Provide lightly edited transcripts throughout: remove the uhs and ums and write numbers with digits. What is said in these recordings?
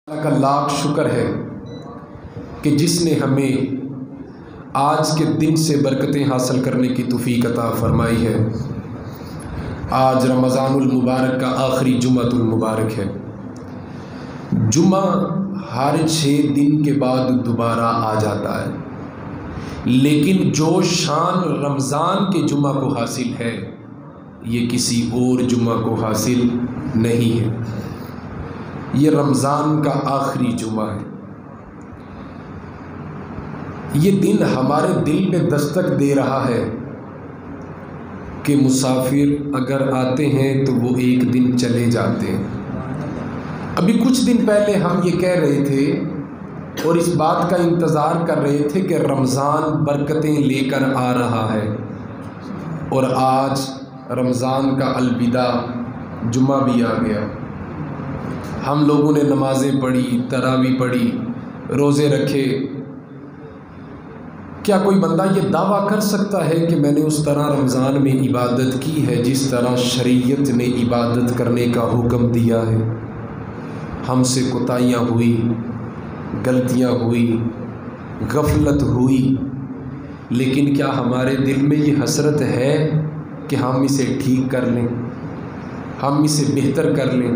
اللہ کا لاکھ شکر ہے کہ جس نے ہمیں آج کے دن سے برکتیں حاصل کرنے کی توفیق عطا فرمائی ہے۔ آج رمضان المبارک کا آخری جمعۃ المبارک ہے۔ جمعہ ہر 6 دن کے بعد دوبارہ آ جاتا ہے، لیکن جو شان رمضان کے جمعہ کو حاصل ہے یہ کسی اور جمعہ کو حاصل نہیں ہے۔ یہ رمضان کا آخری جمعہ ہے۔ یہ دن ہمارے دل پہ دستک دے رہا ہے کہ مسافر اگر آتے ہیں تو وہ ایک دن چلے جاتے ہیں۔ ابھی کچھ دن پہلے ہم یہ کہہ رہے تھے اور اس بات کا انتظار کر رہے تھے کہ رمضان برکتیں لے کر آ رہا ہے، اور آج رمضان کا الوداع جمعہ بھی آ گیا۔ ہم لوگوں نے نمازیں پڑھی، تراویح پڑھی، روزے رکھے۔ کیا کوئی بندہ یہ دعویٰ کر سکتا ہے کہ میں نے اس طرح رمضان میں عبادت کی ہے جس طرح شریعت نے عبادت کرنے کا حکم دیا ہے؟ ہم سے کوتاہیاں ہوئی، غلطیاں ہوئی، غفلت ہوئی، لیکن کیا ہمارے دل میں یہ حسرت ہے کہ ہم اسے ٹھیک کر لیں، ہم اسے بہتر کر لیں؟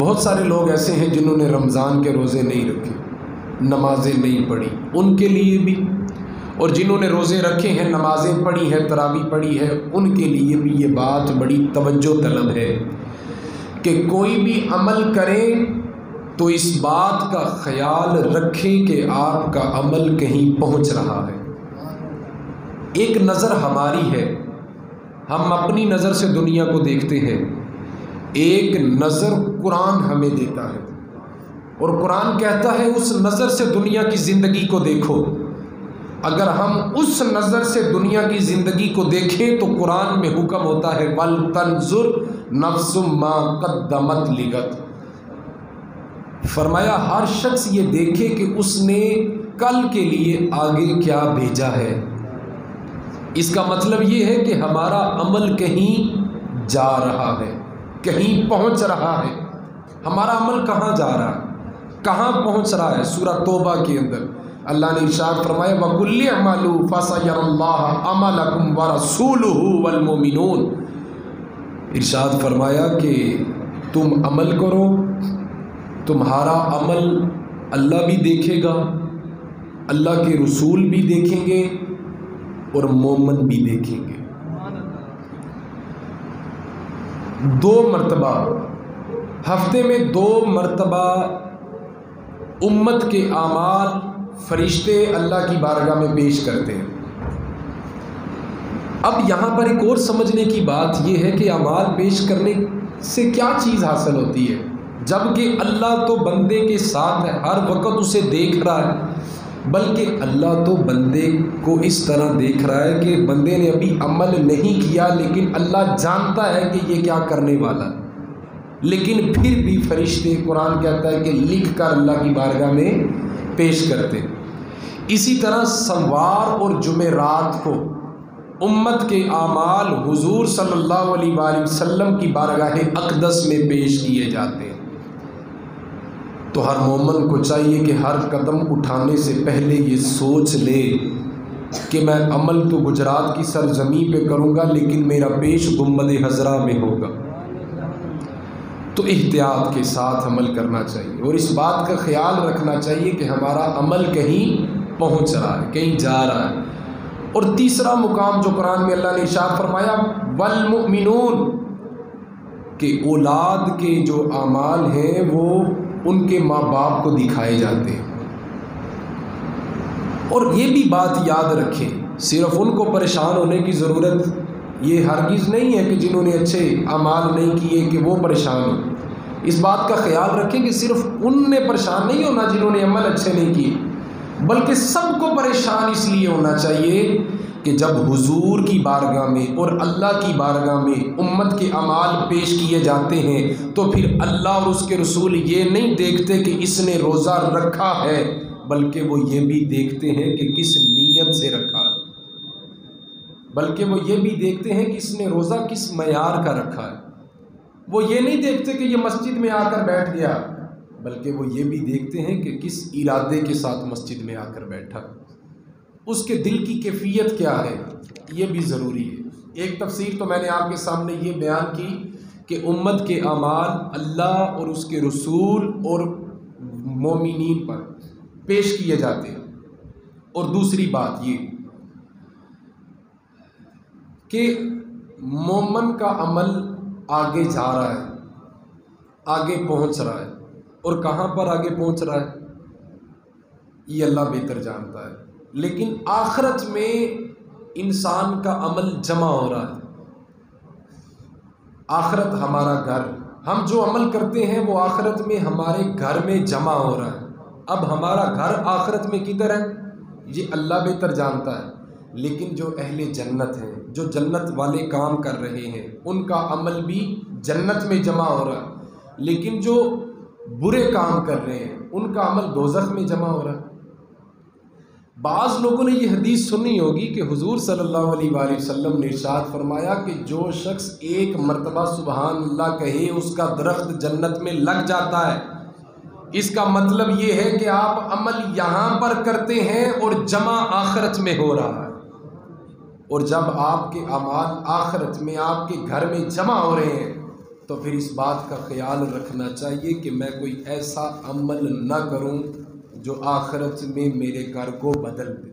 بہت سارے لوگ ایسے ہیں جنہوں نے رمضان کے روزے نہیں رکھے، نمازیں نہیں پڑھی، ان کے لیے بھی، اور جنہوں نے روزے رکھے ہیں، نمازیں پڑھی ہیں، تراویح پڑھی ہے، ان کے لیے بھی یہ بات بڑی توجہ طلب ہے کہ کوئی بھی عمل کرے تو اس بات کا خیال رکھیں کہ آپ کا عمل کہیں پہنچ رہا ہے۔ ایک نظر ہماری ہے، ہم اپنی نظر سے دنیا کو دیکھتے ہیں، ایک نظر قرآن ہمیں دیتا ہے، اور قرآن کہتا ہے اس نظر سے دنیا کی زندگی کو دیکھو۔ اگر ہم اس نظر سے دنیا کی زندگی کو دیکھیں تو قرآن میں حکم ہوتا ہے وَلْتَنْظُرْ نَفْسٌ مَا قَدَّمَتْ لِغَدٍ۔ فرمایا ہر شخص یہ دیکھے کہ اس نے کل کے لیے آگے کیا بھیجا ہے۔ اس کا مطلب یہ ہے کہ ہمارا عمل کہیں جا رہا ہے، کہیں پہنچ رہا ہے۔ ہمارا عمل کہاں جا رہا ہے، کہاں پہنچ رہا ہے؟ سورہ توبہ کے اندر اللہ نے ارشاد فرمایا وَقُلْ اعْمَلُوا فَسَيَرَى اللَّهُ عَمَلَكُمْ وَرَسُولُهُ وَالْمُؤْمِنُونَ۔ ارشاد فرمایا کہ تم عمل کرو، تمہارا عمل اللہ بھی دیکھے گا، اللہ کے رسول بھی دیکھیں گے، اور مومن بھی دیکھیں گے۔ 2 مرتبہ ہفتے میں 2 مرتبہ امت کے اعمال فرشتے اللہ کی بارگاہ میں پیش کرتے ہیں۔ اب یہاں پر ایک اور سمجھنے کی بات یہ ہے کہ اعمال پیش کرنے سے کیا چیز حاصل ہوتی ہے؟ جبکہ اللہ تو بندے کے ساتھ ہے، ہر وقت اسے دیکھ رہا ہے، بلکہ اللہ تو بندے کو اس طرح دیکھ رہا ہے کہ بندے نے ابھی عمل نہیں کیا، لیکن اللہ جانتا ہے کہ یہ کیا کرنے والا ہے، لیکن پھر بھی فرشتے قرآن کہتا ہے کہ لکھ کر اللہ کی بارگاہ میں پیش کرتے۔ اسی طرح سوار اور جمعرات کو امت کے اعمال حضور صلی اللہ علیہ وآلہ وسلم کی بارگاہ اقدس میں پیش کیے جاتے ہیں۔ تو ہر مومن کو چاہیے کہ ہر قدم اٹھانے سے پہلے یہ سوچ لے کہ میں عمل تو گجرات کی سرزمین پہ کروں گا، لیکن میرا پیش گنبد خضرا میں ہوگا۔ تو احتیاط کے ساتھ عمل کرنا چاہیے، اور اس بات کا خیال رکھنا چاہیے کہ ہمارا عمل کہیں پہنچ رہا ہے، کہیں جا رہا ہے۔ اور تیسرا مقام جو قرآن میں اللہ نے ارشاد فرمایا والمؤمنون، کہ اولاد کے جو اعمال ہیں وہ ان کے ماں باپ کو دکھائے جاتے ہیں۔ اور یہ بھی بات یاد رکھیں، صرف ان کو پریشان ہونے کی ضرورت یہ ہرگز نہیں ہے کہ جنہوں نے اچھے اعمال نہیں کیے کہ وہ پریشان ہوں۔ اس بات کا خیال رکھیں کہ صرف ان نے پریشان نہیں ہونا جنہوں نے عمل اچھے نہیں کیے، بلکہ سب کو پریشان اس لیے ہونا چاہیے کہ جب حضور کی بارگاہ میں اور اللہ کی بارگاہ میں امت کے اعمال پیش کیے جاتے ہیں تو پھر اللہ اور اس کے رسول یہ نہیں دیکھتے کہ اس نے روزہ رکھا ہے، بلکہ وہ یہ بھی دیکھتے ہیں کہ کس نیت سے رکھا ہے، بلکہ وہ یہ بھی دیکھتے ہیں کہ اس نے روزہ کس معیار کا رکھا ہے۔ وہ یہ نہیں دیکھتے کہ یہ مسجد میں آ کر بیٹھ گیا، بلکہ وہ یہ بھی دیکھتے ہیں کہ کس ارادے کے ساتھ مسجد میں آ کر بیٹھا، اس کے دل کی کیفیت کیا ہے، یہ بھی ضروری ہے۔ ایک تفسیر تو میں نے آپ کے سامنے یہ بیان کی کہ امت کے اعمال اللہ اور اس کے رسول اور مومنین پر پیش کیے جاتے ہیں، اور دوسری بات یہ کہ مومن کا عمل آگے جا رہا ہے، آگے پہنچ رہا ہے، اور کہاں پر آگے پہنچ رہا ہے یہ اللہ بہتر جانتا ہے، لیکن آخرت میں انسان کا عمل جمع ہو رہا ہے۔ آخرت ہمارا گھر، ہم جو عمل کرتے ہیں وہ آخرت میں ہمارے گھر میں جمع ہو رہا ہے۔ اب ہمارا گھر آخرت میں کدھر ہے یہ اللہ بہتر جانتا ہے، لیکن جو اہل جنت ہیں، جو جنت والے کام کر رہے ہیں، ان کا عمل بھی جنت میں جمع ہو رہا ہے، لیکن جو برے کام کر رہے ہیں ان کا عمل دوزخ میں جمع ہو رہا ہے۔ بعض لوگوں نے یہ حدیث سنی ہوگی کہ حضور صلی اللہ علیہ وآلہ وسلم نے ارشاد فرمایا کہ جو شخص ایک مرتبہ سبحان اللہ کہے اس کا درخت جنت میں لگ جاتا ہے۔ اس کا مطلب یہ ہے کہ آپ عمل یہاں پر کرتے ہیں اور جمع آخرت میں ہو رہا ہے، اور جب آپ کے اعمال آخرت میں آپ کے گھر میں جمع ہو رہے ہیں تو پھر اس بات کا خیال رکھنا چاہیے کہ میں کوئی ایسا عمل نہ کروں جو آخرت میں میرے گھر کو بدل دے۔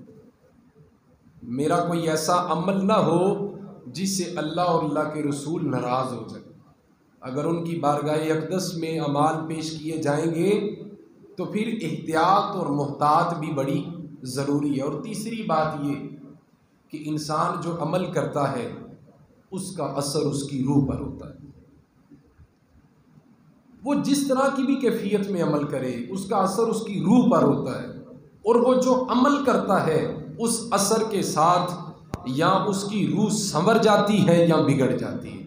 میرا کوئی ایسا عمل نہ ہو جس سے اللہ اور اللہ کے رسول ناراض ہو جائے۔ اگر ان کی بارگاہ اقدس میں اعمال پیش کیے جائیں گے تو پھر احتیاط اور محتاط بھی بڑی ضروری ہے۔ اور تیسری بات یہ کہ انسان جو عمل کرتا ہے اس کا اثر اس کی روح پر ہوتا ہے۔ وہ جس طرح کی بھی کیفیت میں عمل کرے اس کا اثر اس کی روح پر ہوتا ہے، اور وہ جو عمل کرتا ہے اس اثر کے ساتھ یا اس کی روح سنور جاتی ہے یا بگڑ جاتی ہے۔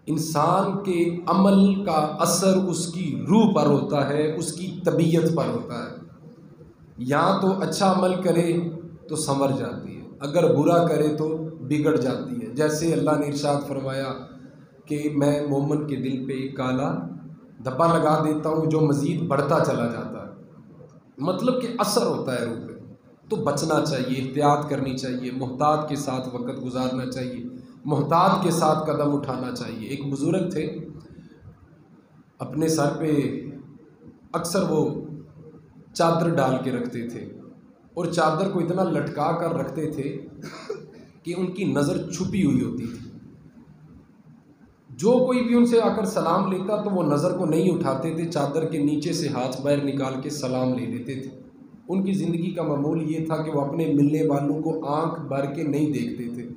انسان کے عمل کا اثر اس کی روح پر ہوتا ہے، اس کی طبیعت پر ہوتا ہے۔ یا تو اچھا عمل کرے تو سنور جاتی ہے، اگر برا کرے تو بگڑ جاتی ہے۔ جیسے اللہ نے ارشاد فرمایا کہ میں مومن کے دل پہ ایک کالا دھبا لگا دیتا ہوں جو مزید بڑھتا چلا جاتا ہے، مطلب کہ اثر ہوتا ہے روح پہ۔ تو بچنا چاہیے، احتیاط کرنی چاہیے، محتاط کے ساتھ وقت گزارنا چاہیے، محتاط کے ساتھ قدم اٹھانا چاہیے۔ ایک بزرگ تھے، اپنے سر پہ اکثر وہ چادر ڈال کے رکھتے تھے، اور چادر کو اتنا لٹکا کر رکھتے تھے کہ ان کی نظر چھپی ہوئی ہوتی تھی۔ جو کوئی بھی ان سے آ کر سلام لیتا تو وہ نظر کو نہیں اٹھاتے تھے، چادر کے نیچے سے ہاتھ باہر نکال کے سلام لے لیتے تھے۔ ان کی زندگی کا معمول یہ تھا کہ وہ اپنے ملنے والوں کو آنکھ بھر کے نہیں دیکھتے تھے۔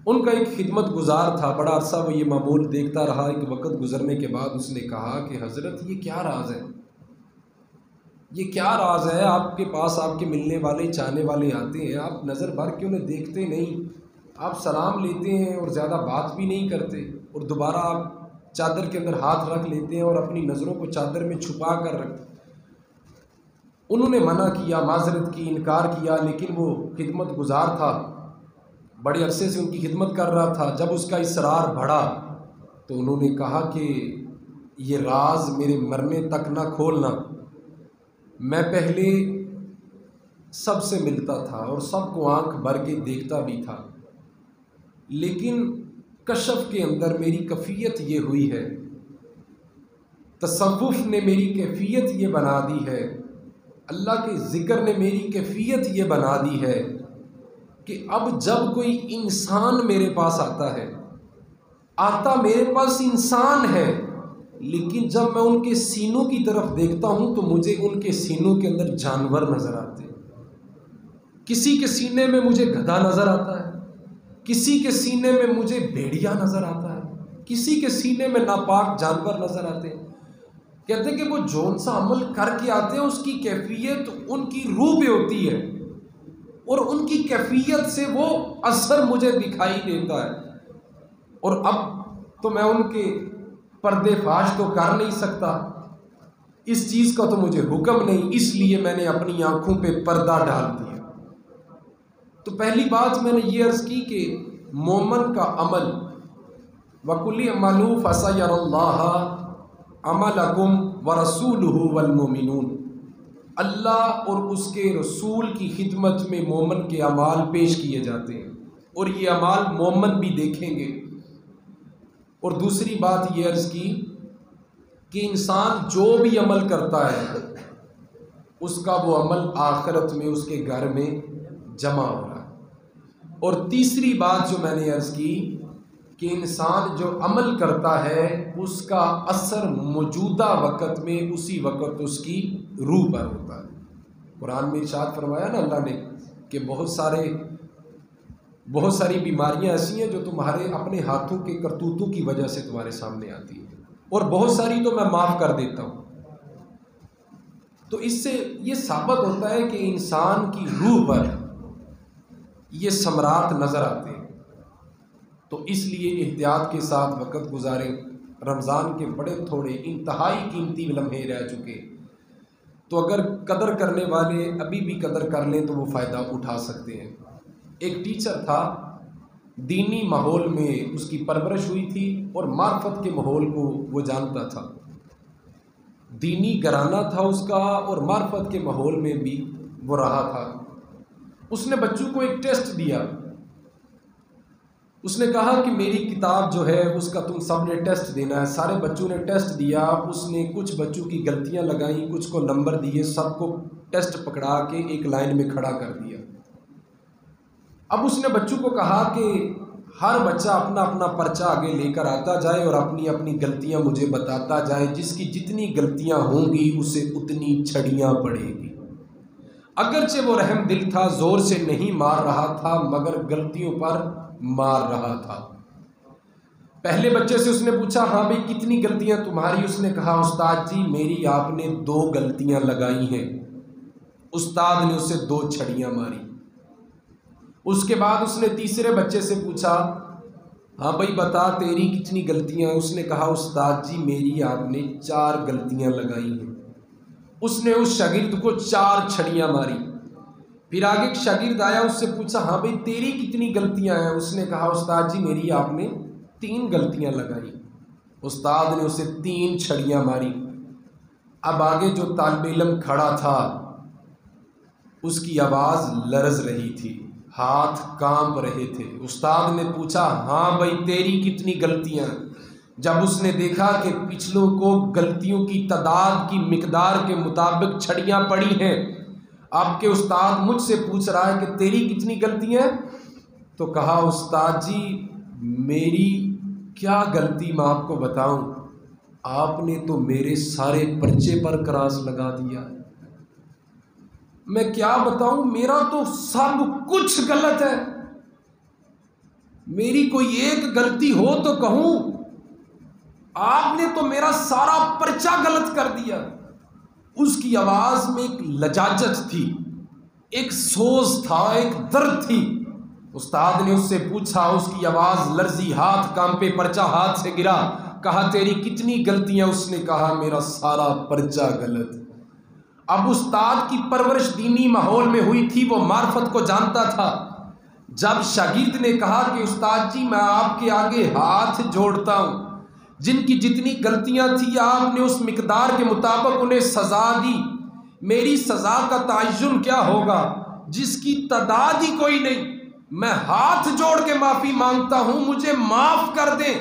ان کا ایک خدمت گزار تھا، بڑا عرصہ وہ یہ معمول دیکھتا رہا۔ ایک وقت گزرنے کے بعد اس نے کہا کہ حضرت یہ کیا راز ہے، یہ کیا راز ہے؟ آپ کے پاس آپ کے ملنے والے چاہنے والے آتے ہیں، آپ نظر بھر کے انہیں دیکھتے نہیں، آپ سلام لیتے ہیں اور زیادہ بات بھی نہیں کرتے، اور دوبارہ آپ چادر کے اندر ہاتھ رکھ لیتے ہیں اور اپنی نظروں کو چادر میں چھپا کر رکھتے۔ انہوں نے منع کیا، معذرت کی، انکار کیا، لیکن وہ خدمت گزار تھا، بڑے عرصے سے ان کی خدمت کر رہا تھا۔ جب اس کا اصرار بڑھا تو انہوں نے کہا کہ یہ راز میرے مرنے تک نہ کھولنا، میں پہلے سب سے ملتا تھا اور سب کو آنکھ بھر کے دیکھتا بھی تھا، لیکن کشف کے اندر میری کیفیت یہ ہوئی ہے، تصوف نے میری کیفیت یہ بنا دی ہے، اللہ کے ذکر نے میری کیفیت یہ بنا دی ہے کہ اب جب کوئی انسان میرے پاس آتا میرے پاس انسان ہے، لیکن جب میں ان کے سینوں کی طرف دیکھتا ہوں تو مجھے ان کے سینوں کے اندر جانور نظر آتے ہیں۔ کسی کے سینے میں مجھے گدھا نظر آتا ہے، کسی کے سینے میں مجھے بھیڑیا نظر آتا ہے، کسی کے سینے میں ناپاک جانور نظر آتے ہیں۔ کہتے ہیں کہ وہ جون سا عمل کر کے آتے ہیں اس کی کیفیت ان کی روح پہ ہوتی ہے، اور ان کی کیفیت سے وہ اثر مجھے دکھائی دیتا ہے، اور اب تو میں ان کے پردے فاش تو کر نہیں سکتا، اس چیز کا تو مجھے حکم نہیں، اس لیے میں نے اپنی آنکھوں پہ پردہ ڈال دیا۔ تو پہلی بات میں نے یہ عرض کی کہ مومن کا عمل وَكُلِّ اعْمَلُوا فَسَيَرَى اللَّهَ عملکم ورسولہ والمؤمنون، اللہ اور اس کے رسول کی خدمت میں مومن کے اعمال پیش کیے جاتے ہیں، اور یہ اعمال مومن بھی دیکھیں گے۔ اور دوسری بات یہ عرض کی کہ انسان جو بھی عمل کرتا ہے اس کا وہ عمل آخرت میں اس کے گھر میں جمع ہو رہا ہے۔ اور تیسری بات جو میں نے عرض کی کہ انسان جو عمل کرتا ہے اس کا اثر موجودہ وقت میں اسی وقت اس کی روح پر ہوتا ہے۔ قرآن میں ارشاد فرمایا نا اللہ نے کہ بہت ساری بیماریاں ایسی ہیں جو تمہارے اپنے ہاتھوں کے کرتوتوں کی وجہ سے تمہارے سامنے آتی ہیں، اور بہت ساری تو میں معاف کر دیتا ہوں۔ تو اس سے یہ ثابت ہوتا ہے کہ انسان کی روح پر یہ ثمرات نظر آتے ہیں۔ تو اس لیے احتیاط کے ساتھ وقت گزاریں۔ رمضان کے بڑے تھوڑے انتہائی قیمتی لمحے رہ چکے، تو اگر قدر کرنے والے ابھی بھی قدر کر لیں تو وہ فائدہ اٹھا سکتے ہیں۔ ایک ٹیچر تھا، دینی ماحول میں اس کی پرورش ہوئی تھی اور معرفت کے ماحول کو وہ جانتا تھا، دینی گھرانہ تھا اس کا اور معرفت کے ماحول میں بھی وہ رہا تھا۔ اس نے بچوں کو ایک ٹیسٹ دیا، اس نے کہا کہ میری کتاب جو ہے اس کا تم سب نے ٹیسٹ دینا ہے۔ سارے بچوں نے ٹیسٹ دیا، اس نے کچھ بچوں کی غلطیاں لگائیں، کچھ کو نمبر دیے، سب کو ٹیسٹ پکڑا کے ایک لائن میں کھڑا کر دیا۔ اب اس نے بچوں کو کہا کہ ہر بچہ اپنا اپنا پرچہ آگے لے کر آتا جائے اور اپنی اپنی غلطیاں مجھے بتاتا جائے، جس کی جتنی غلطیاں ہوں گی اسے اتنی چھڑیاں پڑے گی۔ اگرچہ وہ رحم دل تھا، زور سے نہیں مار رہا تھا مگر غلطیوں پر مار رہا تھا۔ پہلے بچے سے اس نے پوچھا، ہاں بھئی کتنی غلطیاں تمہاری؟ اس نے کہا استاد جی میری آپ نے 2 غلطیاں لگائی ہیں۔ استاد نے اسے 2 چھڑیاں ماری۔ اس کے بعد اس نے تیسرے بچے سے پوچھا، ہاں بھائی بتا تیری کتنی غلطیاں؟ اس نے کہا استاد جی میری آپ نے 4 غلطیاں لگائی ہیں۔ اس نے اس شاگرد کو 4 چھڑیاں ماری۔ پھر آگے ایک شاگرد آیا، اس سے پوچھا، ہاں بھائی تیری کتنی غلطیاں ہیں؟ اس نے کہا استاد جی میری آپ نے 3 غلطیاں لگائی۔ استاد نے اسے 3 چھڑیاں ماری۔ اب آگے جو طالب علم کھڑا تھا اس کی آواز لرز رہی تھی، ہاتھ کانپ رہے تھے۔ استاد نے پوچھا، ہاں بھائی تیری کتنی غلطیاں؟ جب اس نے دیکھا کہ پچھلوں کو غلطیوں کی تعداد کی مقدار کے مطابق چھڑیاں پڑی ہیں، آپ کے استاد مجھ سے پوچھ رہا ہے کہ تیری کتنی غلطیاں؟ تو کہا استاد جی میری کیا غلطی میں آپ کو بتاؤں، آپ نے تو میرے سارے پرچے پر کراس لگا دیا، میں کیا بتاؤں، میرا تو سب کچھ غلط ہے، میری کوئی ایک غلطی ہو تو کہوں، آپ نے تو میرا سارا پرچہ غلط کر دیا۔ اس کی آواز میں ایک لجاجت تھی، ایک سوز تھا، ایک درد تھی۔ استاد نے اس سے پوچھا، اس کی آواز لرزی، ہاتھ کانپے، پرچہ ہاتھ سے گرا۔ کہا تیری کتنی غلطیاں؟ اس نے کہا میرا سارا پرچہ غلط۔ اب استاد کی پرورش دینی ماحول میں ہوئی تھی، وہ معرفت کو جانتا تھا۔ جب شاگرد نے کہا کہ استاد جی میں آپ کے آگے ہاتھ جوڑتا ہوں، جن کی جتنی غلطیاں تھیں آپ نے اس مقدار کے مطابق انہیں سزا دی، میری سزا کا تعین کیا ہوگا جس کی تعداد ہی کوئی نہیں؟ میں ہاتھ جوڑ کے معافی مانگتا ہوں، مجھے معاف کر دیں،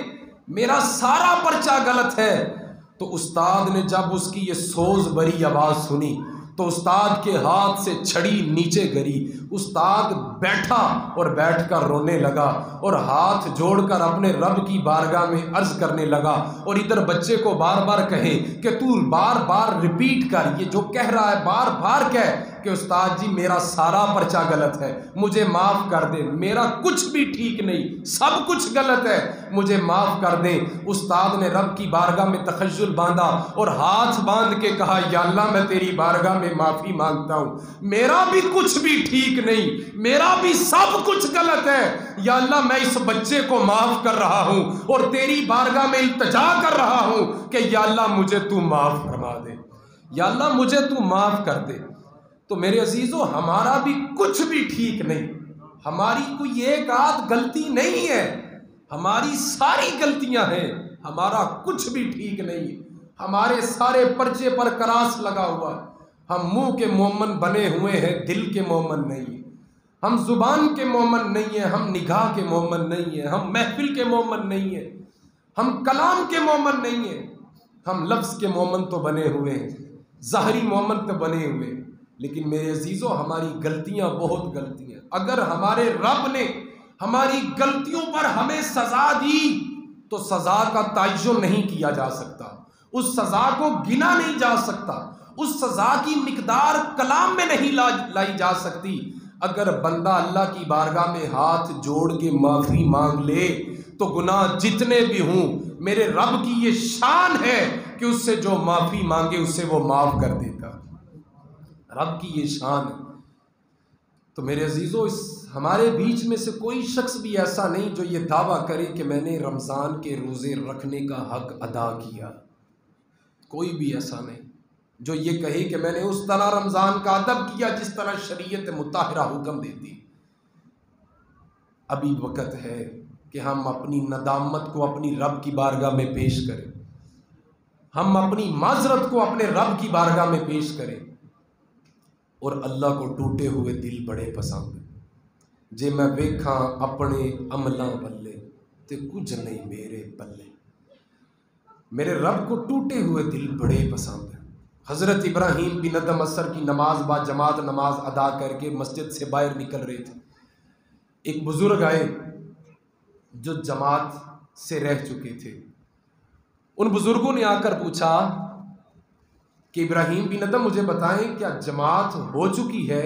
میرا سارا پرچہ غلط ہے۔ تو استاد نے جب اس کی یہ سوز بھری آواز سنی تو استاد کے ہاتھ سے چھڑی نیچے گری۔ استاد بیٹھا اور بیٹھ کر رونے لگا اور ہاتھ جوڑ کر اپنے رب کی بارگاہ میں عرض کرنے لگا، اور ادھر بچے کو بار بار کہے کہ تو بار بار ریپیٹ کر، یہ جو کہہ رہا ہے بار بار کہہ کہ استاد جی میرا سارا پرچہ غلط ہے، مجھے معاف کر دیں، میرا کچھ بھی ٹھیک نہیں، سب کچھ غلط ہے، مجھے معاف کر دیں۔ استاد نے رب کی بارگاہ میں تخیل باندھا اور ہاتھ باندھ کے کہا، یا اللہ میں تیری بارگاہ میں معافی مانگتا ہوں، میرا بھی کچھ بھی ٹھیک نہیں، میرا بھی سب کچھ غلط ہے، یا اللہ میں اس بچے کو معاف کر رہا ہوں اور تیری بارگاہ میں التجا کر رہا ہوں کہ یا اللہ مجھے تو معاف فرما دے، یا اللہ مجھے تو معاف کر دے۔ تو میرے عزیزو ہمارا بھی کچھ بھی ٹھیک نہیں، ہماری کوئی ایک آدھ غلطی نہیں ہے، ہماری ساری غلطیاں ہیں، ہمارا کچھ بھی ٹھیک نہیں۔ ہمارے سارے پرچے پر کراس لگا ہوا ہے. ہم منہ کے مومن بنے ہوئے ہیں، دل کے مومن نہیں ہیں. ہم زبان کے مومن نہیں ہیں، ہم نگاہ کے مومن نہیں ہیں، ہم محفل کے مومن نہیں ہیں، ہم کلام کے مومن نہیں ہیں. ہم لفظ کے مومن تو بنے ہوئے ہیں، ظاہری مومن تو بنے ہوئے ہیں. لیکن میرے عزیزوں، ہماری غلطیاں بہت غلطیاں. اگر ہمارے رب نے ہماری غلطیوں پر ہمیں سزا دی تو سزا کا تعین نہیں کیا جا سکتا، اس سزا کو گنا نہیں جا سکتا، اس سزا کی مقدار کلام میں نہیں لائی جا سکتی. اگر بندہ اللہ کی بارگاہ میں ہاتھ جوڑ کے معافی مانگ لے تو گناہ جتنے بھی ہوں، میرے رب کی یہ شان ہے کہ اس سے جو معافی مانگے اسے وہ معاف کر دیتا. رب کی یہ شان ہے. تو میرے عزیزوں، ہمارے بیچ میں سے کوئی شخص بھی ایسا نہیں جو یہ دعویٰ کرے کہ میں نے رمضان کے روزے رکھنے کا حق ادا کیا. کوئی بھی ایسا نہیں جو یہ کہے کہ میں نے اس طرح رمضان کا ادب کیا جس طرح شریعت مطہرہ حکم دیتی. ابھی وقت ہے کہ ہم اپنی ندامت کو اپنی رب کی بارگاہ میں پیش کریں، ہم اپنی معذرت کو اپنے رب کی بارگاہ میں پیش کریں. اور اللہ کو ٹوٹے ہوئے دل بڑے پسند ہیں. جے میں ویکھاں اپنے عملاں بلے تے کچھ نہیں میرے بلے. میرے رب کو ٹوٹے ہوئے دل بڑے پسند ہیں. حضرت ابراہیم بن ادم عصر کی نماز با جماعت نماز ادا کر کے مسجد سے باہر نکل رہے تھے. ایک بزرگ آئے جو جماعت سے رہ چکے تھے. ان بزرگوں نے آ کر پوچھا کہ ابراہیم بن ادم مجھے بتائیں کیا جماعت ہو چکی ہے؟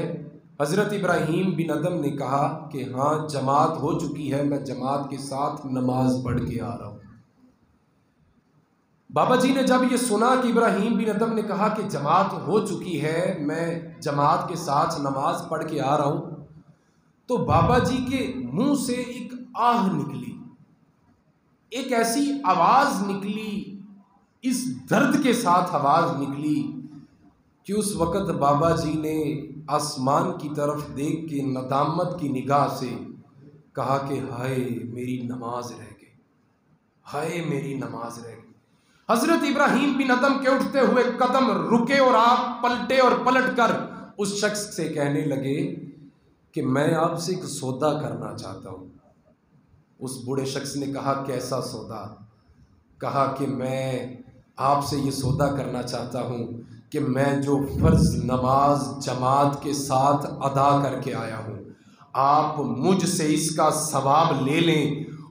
حضرت ابراہیم بن ادم نے کہا کہ ہاں جماعت ہو چکی ہے، میں جماعت کے ساتھ نماز پڑھ کے آ رہا ہوں. بابا جی نے جب یہ سنا کہ ابراہیم بن ادم نے کہا کہ جماعت ہو چکی ہے، میں جماعت کے ساتھ نماز پڑھ کے آ رہا ہوں، تو بابا جی کے منہ سے ایک آہ نکلی، ایک ایسی آواز نکلی، اس درد کے ساتھ آواز نکلی کہ اس وقت بابا جی نے آسمان کی طرف دیکھ کے ندامت کی نگاہ سے کہا کہ ہائے میری نماز رہ گئی، ہائے میری نماز رہ گئی. حضرت ابراہیم بن ادم کے اٹھتے ہوئے قدم رکے اور آپ پلٹے اور پلٹ کر اس شخص سے کہنے لگے کہ میں آپ سے ایک سودا کرنا چاہتا ہوں. اس بوڑھے شخص نے کہا کیسا سودا؟ کہا کہ میں آپ سے یہ سودا کرنا چاہتا ہوں کہ میں جو فرض نماز جماعت کے ساتھ ادا کر کے آیا ہوں، آپ مجھ سے اس کا ثواب لے لیں،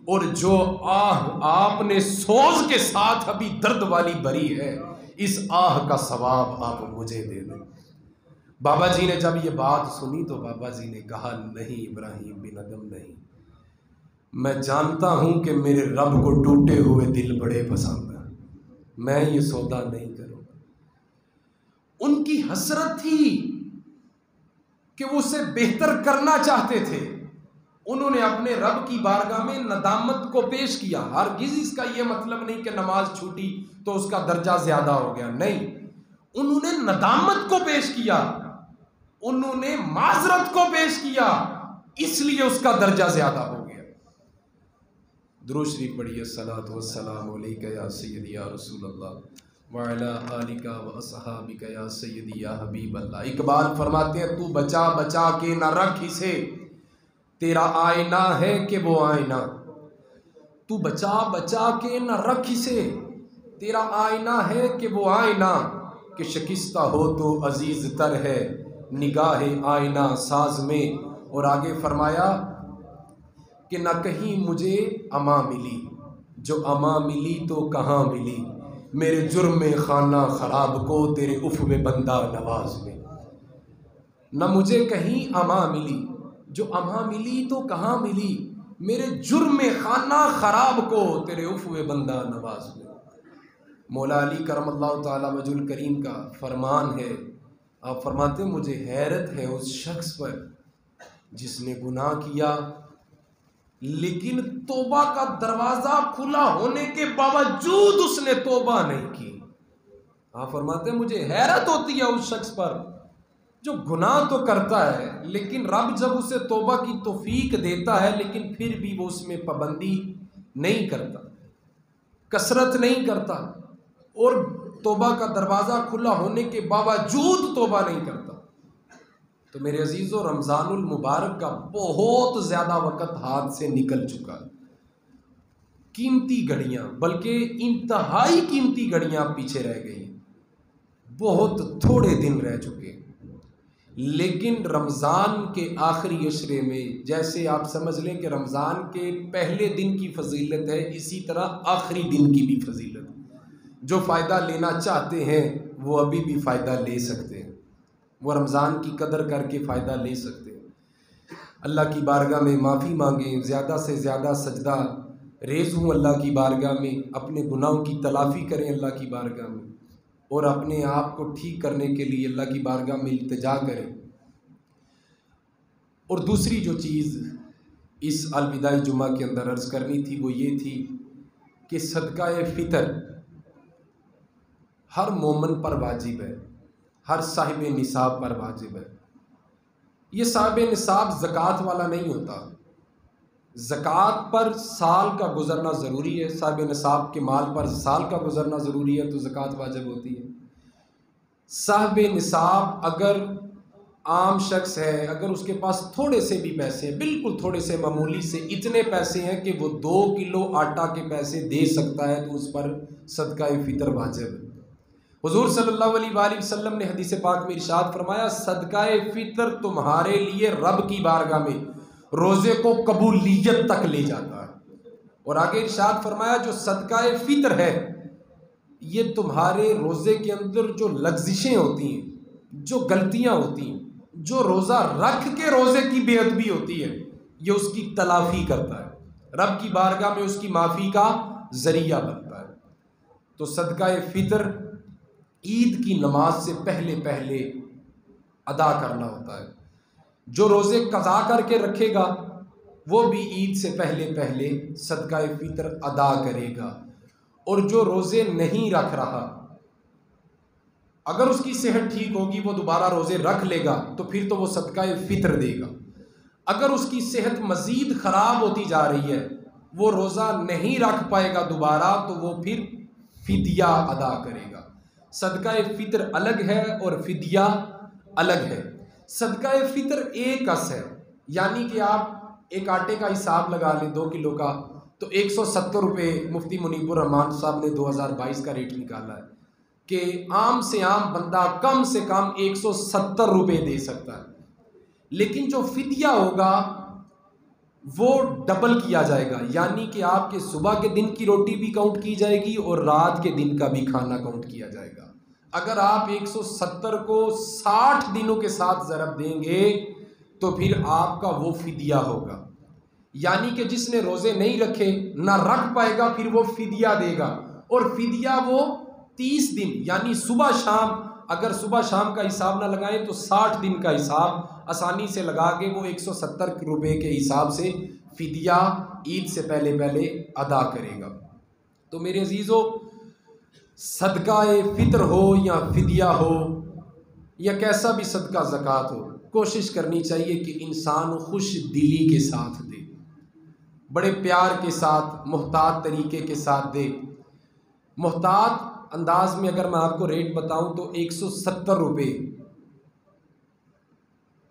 اور جو آہ آپ نے سوز کے ساتھ ابھی درد والی بری ہے، اس آہ کا ثواب آپ مجھے دے دیں. بابا جی نے جب یہ بات سنی تو بابا جی نے کہا نہیں ابراہیم بن ادم نہیں، میں جانتا ہوں کہ میرے رب کو ٹوٹے ہوئے دل بڑے پسند ہیں، میں یہ سودا نہیں کروں. ان کی حسرت تھی کہ وہ اسے بہتر کرنا چاہتے تھے. انہوں نے اپنے رب کی بارگاہ میں ندامت کو پیش کیا. ہرگز اس کا یہ مطلب نہیں کہ نماز چھوٹی تو اس کا درجہ زیادہ ہو گیا، نہیں. انہوں نے ندامت کو پیش کیا، انہوں نے معذرت کو پیش کیا، اس لیے اس کا درجہ زیادہ ہو گیا. درود شریف پڑھیے. الصلاۃ والسلام علیکہ یا سیدی یا رسول اللہ وعلی آلک و اصحابک یا سیدی یا حبیب اللہ. اقبال فرماتے ہیں تو بچا بچا کے نہ رکھ اسے، تیرا آئینہ ہے کہ وہ آئینہ. تو بچا بچا کے نہ رکھ اسے، تیرا آئینہ ہے کہ وہ آئینہ. کہ شکستہ ہو تو عزیز تر ہے نگاہ آئینہ ساز میں. اور آگے فرمایا کہ نہ کہیں مجھے اما ملی، جو اما ملی تو کہاں ملی، میرے جرم خانہ خراب کو تیرے عفو بندہ نواز میں. نہ مجھے کہیں اما ملی، جو اما ملی تو کہاں ملی، میرے جرم خانہ خراب کو تیرے عفو بندہ نواز میں. مولا علی کرم اللہ تعالی وجہ الکریم کا فرمان ہے، آپ فرماتے ہیں مجھے حیرت ہے اس شخص پر جس نے گناہ کیا لیکن توبہ کا دروازہ کھلا ہونے کے باوجود اس نے توبہ نہیں کی. آپ فرماتے ہیں مجھے حیرت ہوتی ہے اس شخص پر جو گناہ تو کرتا ہے لیکن رب جب اسے توبہ کی توفیق دیتا ہے لیکن پھر بھی وہ اس میں پابندی نہیں کرتا، کثرت نہیں کرتا. اور توبہ کا دروازہ کھلا ہونے کے باوجود توبہ نہیں کرتا، تو میرے عزیزو رمضان المبارک کا بہت زیادہ وقت ہاتھ سے نکل چکا ہے۔ قیمتی گھڑیاں، بلکہ انتہائی قیمتی گھڑیاں پیچھے رہ گئی ہیں، بہت تھوڑے دن رہ چکے ہیں۔ لیکن رمضان کے آخری عشرے میں، جیسے آپ سمجھ لیں کہ رمضان کے پہلے دن کی فضیلت ہے، اسی طرح آخری دن کی بھی فضیلت ہے۔ جو فائدہ لینا چاہتے ہیں وہ ابھی بھی فائدہ لے سکتے ہیں، وہ رمضان کی قدر کر کے فائدہ لے سکتے ہیں۔ اللہ کی بارگاہ میں معافی مانگیں، زیادہ سے زیادہ سجدہ ریز ہوں اللہ کی بارگاہ میں، اپنے گناہوں کی تلافی کریں اللہ کی بارگاہ میں، اور اپنے آپ کو ٹھیک کرنے کے لیے اللہ کی بارگاہ میں التجا کریں۔ اور دوسری جو چیز اس الوداعی جمعہ کے اندر عرض کرنی تھی وہ یہ تھی کہ صدقہ فطر ہر مومن پر واجب ہے، ہر صاحب نصاب پر واجب ہے۔ یہ صاحب نصاب زکوٰۃ والا نہیں ہوتا، زکوٰۃ پر سال کا گزرنا ضروری ہے، صاحب نصاب کے مال پر سال کا گزرنا ضروری ہے تو زکوٰۃ واجب ہوتی ہے۔ صاحب نصاب اگر عام شخص ہے، اگر اس کے پاس تھوڑے سے بھی پیسے ہیں، بالکل تھوڑے سے معمولی سے اتنے پیسے ہیں کہ وہ 2 کلو آٹا کے پیسے دے سکتا ہے، تو اس پر صدقہ فطر واجب ہے۔ حضور صلی اللہ علیہ وآلہ وسلم نے حدیث پاک میں ارشاد فرمایا، صدقہ فطر تمہارے لیے رب کی بارگاہ میں روزے کو قبولیت تک لے جاتا ہے۔ اور آگے ارشاد فرمایا، جو صدقہ فطر ہے یہ تمہارے روزے کے اندر جو لغزشیں ہوتی ہیں، جو غلطیاں ہوتی ہیں، جو روزہ رکھ کے روزے کی بے ادبی ہوتی ہے، یہ اس کی تلافی کرتا ہے، رب کی بارگاہ میں اس کی معافی کا ذریعہ بنتا ہے۔ تو صدقہ فطر عید کی نماز سے پہلے پہلے ادا کرنا ہوتا ہے۔ جو روزے قضا کر کے رکھے گا وہ بھی عید سے پہلے پہلے صدقہ فطر ادا کرے گا، اور جو روزے نہیں رکھ رہا، اگر اس کی صحت ٹھیک ہوگی وہ دوبارہ روزے رکھ لے گا تو پھر تو وہ صدقہ فطر دے گا۔ اگر اس کی صحت مزید خراب ہوتی جا رہی ہے، وہ روزہ نہیں رکھ پائے گا دوبارہ، تو وہ پھر فدیہ ادا کرے گا۔ صدقہ فطر الگ ہے اور فدیہ الگ ہے۔ صدقہ فطر ایک کس ہے، یعنی کہ آپ ایک آٹے کا حساب لگا لیں 2 کلو کا، تو 170 روپے مفتی منیب الرحمان صاحب نے 2022 کا ریٹ نکالا ہے کہ عام سے عام بندہ کم سے کم 170 روپے دے سکتا ہے۔ لیکن جو فدیہ ہوگا وہ ڈبل کیا جائے گا، یعنی کہ آپ کے صبح کے دن کی روٹی بھی کاؤنٹ کی جائے گی اور رات کے دن کا بھی کھانا کاؤنٹ کیا جائے گا۔ اگر آپ 170 کو 60 دنوں کے ساتھ ضرب دیں گے تو پھر آپ کا وہ فدیہ ہوگا، یعنی کہ جس نے روزے نہیں رکھے نہ رکھ پائے گا پھر وہ فدیہ دے گا، اور فدیہ وہ 30 دن یعنی صبح شام، اگر صبح شام کا حساب نہ لگائیں تو 60 دن کا حساب آسانی سے لگا کے وہ 170 روپے کے حساب سے فدیہ عید سے پہلے پہلے ادا کرے گا۔ تو میرے عزیزو، صدقہ فطر ہو یا فدیہ ہو یا کیسا بھی صدقہ زکوٰۃ ہو، کوشش کرنی چاہیے کہ انسان خوش دلی کے ساتھ دے، بڑے پیار کے ساتھ، محتاط طریقے کے ساتھ دے۔ محتاط انداز میں اگر میں آپ کو ریٹ بتاؤں تو 170 روپے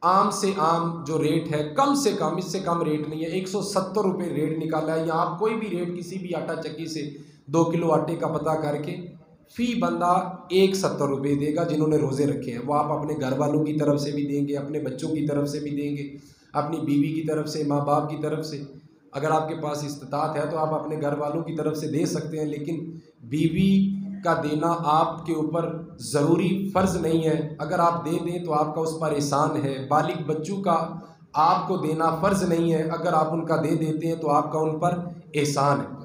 عام سے عام جو ریٹ ہے، کم سے کم، اس سے کم ریٹ نہیں ہے، 170 روپے ریٹ نکالا ہے، یا آپ کوئی بھی ریٹ کسی بھی آٹا چکی سے 2 کلو آٹے کا پتہ کر کے فی بندہ 170 روپے دے گا جنہوں نے روزے رکھے ہیں۔ وہ آپ اپنے گھر والوں کی طرف سے بھی دیں گے، اپنے بچوں کی طرف سے بھی دیں گے، اپنی بیوی کی طرف سے، ماں باپ کی طرف سے۔ اگر آپ کے پاس استطاعت ہے تو آپ اپنے گھر والوں کی طرف سے دے سکتے ہیں، لیکن بیوی کا دینا آپ کے اوپر ضروری فرض نہیں ہے۔ اگر آپ دے دیں تو آپ کا اس پر احسان ہے۔ بالغ بچوں کا آپ کو دینا فرض نہیں ہے، اگر آپ ان کا دے دیتے ہیں تو آپ کا ان پر احسان ہے۔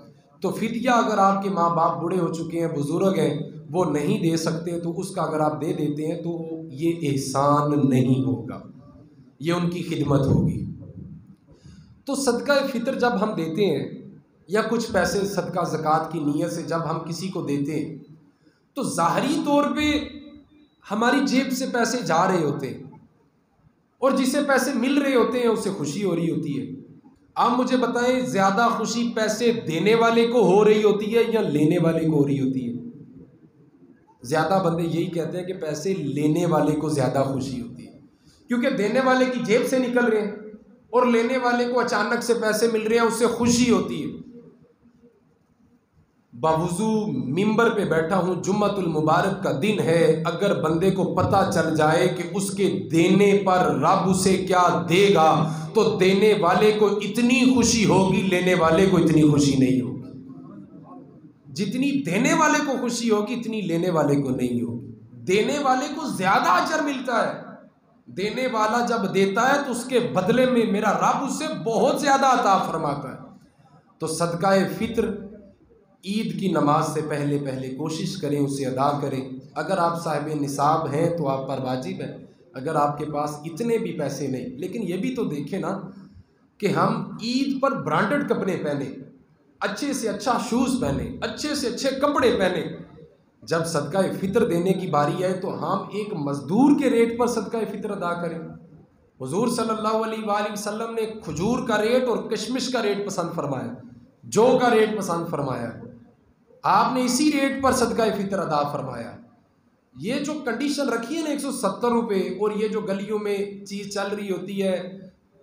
تو فدیہ اگر آپ کے ماں باپ بوڑھے ہو چکے ہیں، بزرگ ہیں، وہ نہیں دے سکتے، تو اس کا اگر آپ دے دیتے ہیں تو یہ احسان نہیں ہوگا، یہ ان کی خدمت ہوگی۔ تو صدقہ فطر جب ہم دیتے ہیں یا کچھ پیسے صدقہ زکوٰۃ کی نیت سے جب ہم کسی کو دیتے ہیں تو ظاہری طور پہ ہماری جیب سے پیسے جا رہے ہوتے ہیں، اور جسے پیسے مل رہے ہوتے ہیں اسے خوشی ہو رہی ہوتی ہے۔ آپ مجھے بتائیں، زیادہ خوشی پیسے دینے والے کو ہو رہی ہوتی ہے یا لینے والے کو ہو رہی ہوتی ہے؟ زیادہ بندے یہی کہتے ہیں کہ پیسے لینے والے کو زیادہ خوشی ہوتی ہے، کیونکہ دینے والے کی جیب سے نکل رہے ہیں اور لینے والے کو اچانک سے پیسے مل رہے ہیں، اس سے خوشی ہوتی ہے۔ باوضو ممبر پہ بیٹھا ہوں، جمعۃ المبارک کا دن ہے، اگر بندے کو پتہ چل جائے کہ اس کے دینے پر رب اسے کیا دے گا تو دینے والے کو اتنی خوشی ہوگی، لینے والے کو اتنی خوشی نہیں ہوگی۔ جتنی دینے والے کو خوشی ہوگی اتنی لینے والے کو نہیں ہوگی۔ دینے والے کو زیادہ اجر ملتا ہے، دینے والا جب دیتا ہے تو اس کے بدلے میں میرا رب اس سے بہت زیادہ عطا فرماتا ہے۔ تو صدقہ فطر عید کی نماز سے پہلے کوشش کریں اسے ادا کریں۔ اگر آپ صاحب نصاب ہیں تو آپ پر واجب ہے، اگر آپ کے پاس اتنے بھی پیسے نہیں، لیکن یہ بھی تو دیکھیں نا کہ ہم عید پر برانڈڈ کپڑے پہنے، اچھے سے اچھا شوز پہنے، اچھے سے اچھے کپڑے پہنے، جب صدقہ فطر دینے کی باری آئے تو ہم ایک مزدور کے ریٹ پر صدقہ فطر ادا کریں۔ حضور صلی اللہ علیہ وآلہ وسلم نے کھجور کا ریٹ اور کشمش کا ریٹ پسند فرمایا، جو کا ریٹ پسند فرمایا، آپ نے اسی ریٹ پر صدقہ فطر ادا فرمایا۔ یہ جو کنڈیشن رکھی ہے نا 170 روپے، اور یہ جو گلیوں میں چیز چل رہی ہوتی ہے،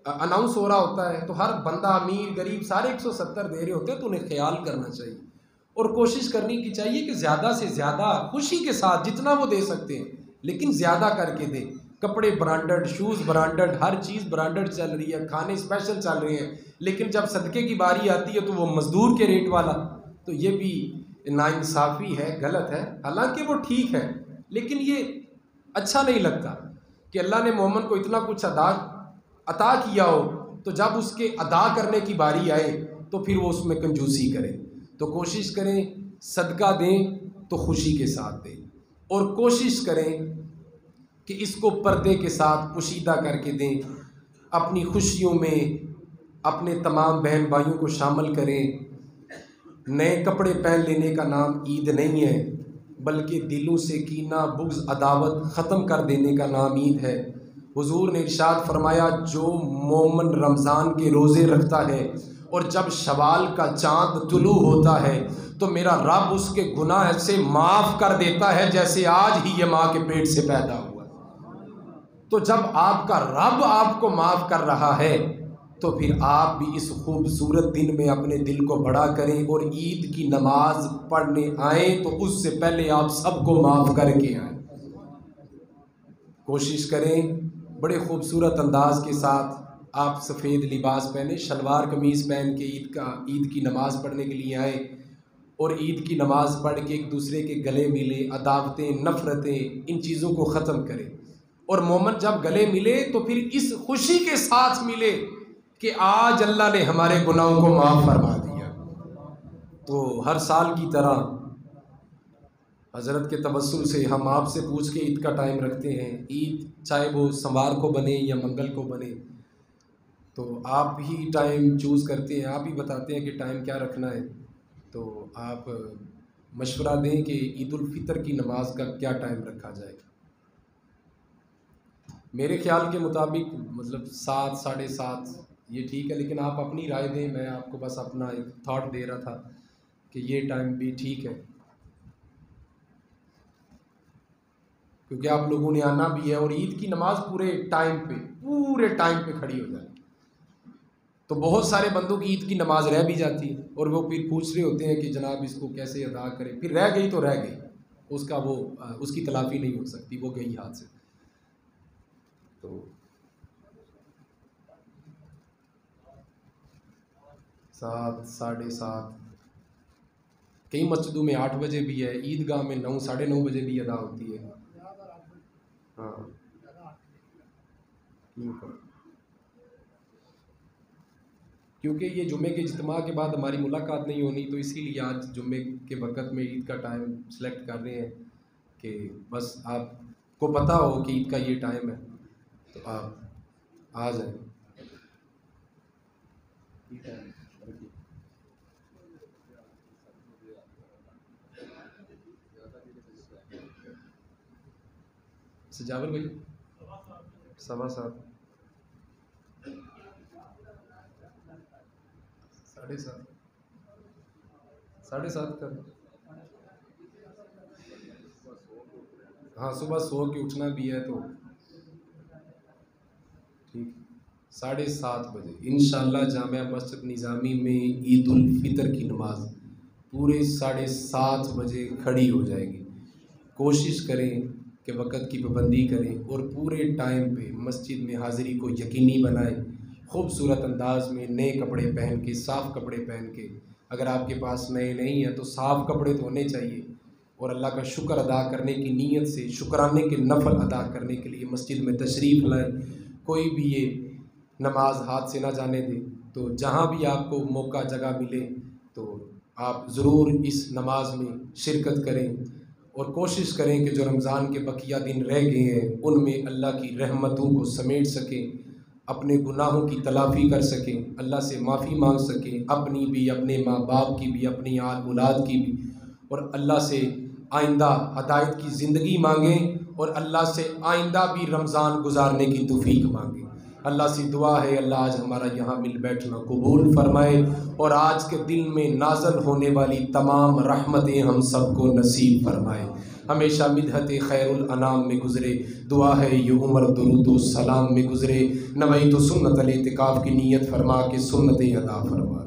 اناؤنس ہو رہا ہوتا ہے، تو ہر بندہ امیر غریب سارے 170 دے رہے ہوتے ہیں، تو انہیں خیال کرنا چاہیے اور کوشش کرنی کی چاہیے کہ زیادہ سے زیادہ خوشی کے ساتھ جتنا وہ دے سکتے ہیں لیکن زیادہ کر کے دیں۔ کپڑے برانڈڈ، شوز برانڈڈ، ہر چیز برانڈڈ چل رہی ہے، کھانے اسپیشل چل رہے ہیں، لیکن جب صدقے کی باری آتی ہے تو وہ مزدور کے ریٹ والا، تو یہ بھی ناانصافی ہے، غلط ہے۔ حالانکہ وہ ٹھیک ہے لیکن یہ اچھا نہیں لگتا کہ اللہ نے مومن کو اتنا کچھ عطا کیا ہو تو جب اس کے ادا کرنے کی باری آئے تو پھر وہ اس میں کنجوسی کرے۔ تو کوشش کریں صدقہ دیں تو خوشی کے ساتھ دیں، اور کوشش کریں کہ اس کو پردے کے ساتھ پوشیدہ کر کے دیں، اپنی خوشیوں میں اپنے تمام بہن بھائیوں کو شامل کریں۔ نئے کپڑے پہن لینے کا نام عید نہیں ہے، بلکہ دلوں سے کینہ بغض عداوت ختم کر دینے کا نام عید ہے۔ حضور نے ارشاد فرمایا، جو مومن رمضان کے روزے رکھتا ہے اور جب شوال کا چاند طلوع ہوتا ہے تو میرا رب اس کے گناہ ایسے معاف کر دیتا ہے جیسے آج ہی یہ ماں کے پیٹ سے پیدا ہوا۔ تو جب آپ کا رب آپ کو معاف کر رہا ہے تو پھر آپ بھی اس خوبصورت دن میں اپنے دل کو بڑا کریں اور عید کی نماز پڑھنے آئیں تو اس سے پہلے آپ سب کو معاف کر کے آئیں۔ کوشش کریں بڑے خوبصورت انداز کے ساتھ آپ سفید لباس پہنیں، شلوار قمیض پہن کے عید کی نماز پڑھنے کے لیے آئیں، اور عید کی نماز پڑھ کے ایک دوسرے کے گلے ملیں، عداوتیں نفرتیں ان چیزوں کو ختم کریں۔ اور مومن جب گلے ملے تو پھر اس خوشی کے ساتھ ملے کہ آج اللہ نے ہمارے گناہوں کو معاف فرما دیا۔ تو ہر سال کی طرح حضرت کے توسل سے ہم آپ سے پوچھ کے عید کا ٹائم رکھتے ہیں۔ عید چاہے وہ سوموار کو بنے یا منگل کو بنے، تو آپ ہی ٹائم چوز کرتے ہیں، آپ ہی بتاتے ہیں کہ ٹائم کیا رکھنا ہے۔ تو آپ مشورہ دیں کہ عید الفطر کی نماز کا کیا ٹائم رکھا جائے۔ میرے خیال کے مطابق 7 ساڑھے 7 یہ ٹھیک ہے، لیکن آپ اپنی رائے دیں، میں آپ کو بس اپنا ایک تھاٹ دے رہا تھا کہ یہ ٹائم بھی ٹھیک ہے، کیونکہ آپ لوگوں نے آنا بھی ہے اور عید کی نماز پورے ٹائم پہ کھڑی ہو جائے، تو بہت سارے بندوں کی عید کی نماز رہ بھی جاتی ہے اور وہ پھر پوچھ رہے ہوتے ہیں کہ جناب اس کو کیسے ادا کریں، پھر رہ گئی تو رہ گئی، اس کی تلافی نہیں ہو سکتی، وہ گئی ہاتھ سے۔ تو 7 ساڑھے 7 کئی مسجدوں میں 8 بجے بھی ہے، عید گاہ میں 9 ساڑھے 9 بجے بھی ادا ہوتی ہے۔ ہاں کیونکہ یہ جمعے کے اجتماع کے بعد ہماری ملاقات نہیں ہونی، تو اسی لیے آج جمعے کے وقت میں عید کا ٹائم سلیکٹ کر رہے ہیں کہ بس آپ کو پتہ ہو کہ عید کا یہ ٹائم ہے تو آپ آ جائیں۔ سجاور بھائی 7:15 7:30 کر ہاں صبح سو کے اٹھنا بھی ہے تو ٹھیک 7:30 بجے انشاءاللہ جامعہ مسجد نظامی میں عید الفطر کی نماز پورے 7:30 بجے کھڑی ہو جائے گی۔ کوشش کریں کہ وقت کی پابندی کریں اور پورے ٹائم پہ مسجد میں حاضری کو یقینی بنائیں، خوبصورت انداز میں نئے کپڑے پہن کے، صاف کپڑے پہن کے، اگر آپ کے پاس نئے نہیں ہیں تو صاف کپڑے تو ہونے چاہیے، اور اللہ کا شکر ادا کرنے کی نیت سے شکرانے کے نفل ادا کرنے کے لیے مسجد میں تشریف لائیں۔ کوئی بھی یہ نماز ہاتھ سے نہ جانے دے، تو جہاں بھی آپ کو موقع جگہ ملے تو آپ ضرور اس نماز میں شرکت کریں، اور کوشش کریں کہ جو رمضان کے بقیہ دن رہ گئے ہیں ان میں اللہ کی رحمتوں کو سمیٹ سکیں، اپنے گناہوں کی تلافی کر سکیں، اللہ سے معافی مانگ سکیں، اپنی بھی، اپنے ماں باپ کی بھی، اپنی آل اولاد کی بھی، اور اللہ سے آئندہ ہدایت کی زندگی مانگیں، اور اللہ سے آئندہ بھی رمضان گزارنے کی توفیق مانگیں۔ اللہ سے دعا ہے اللہ آج ہمارا یہاں مل بیٹھنا قبول فرمائے، اور آج کے دن میں نازل ہونے والی تمام رحمتیں ہم سب کو نصیب فرمائے، ہمیشہ مدحت خیر الانام میں گزرے۔ دعا ہے یہ عمر درود و سلام میں گزرے، نویت سنت الاعتکاف کی نیت فرما کے سنتیں ادا فرما۔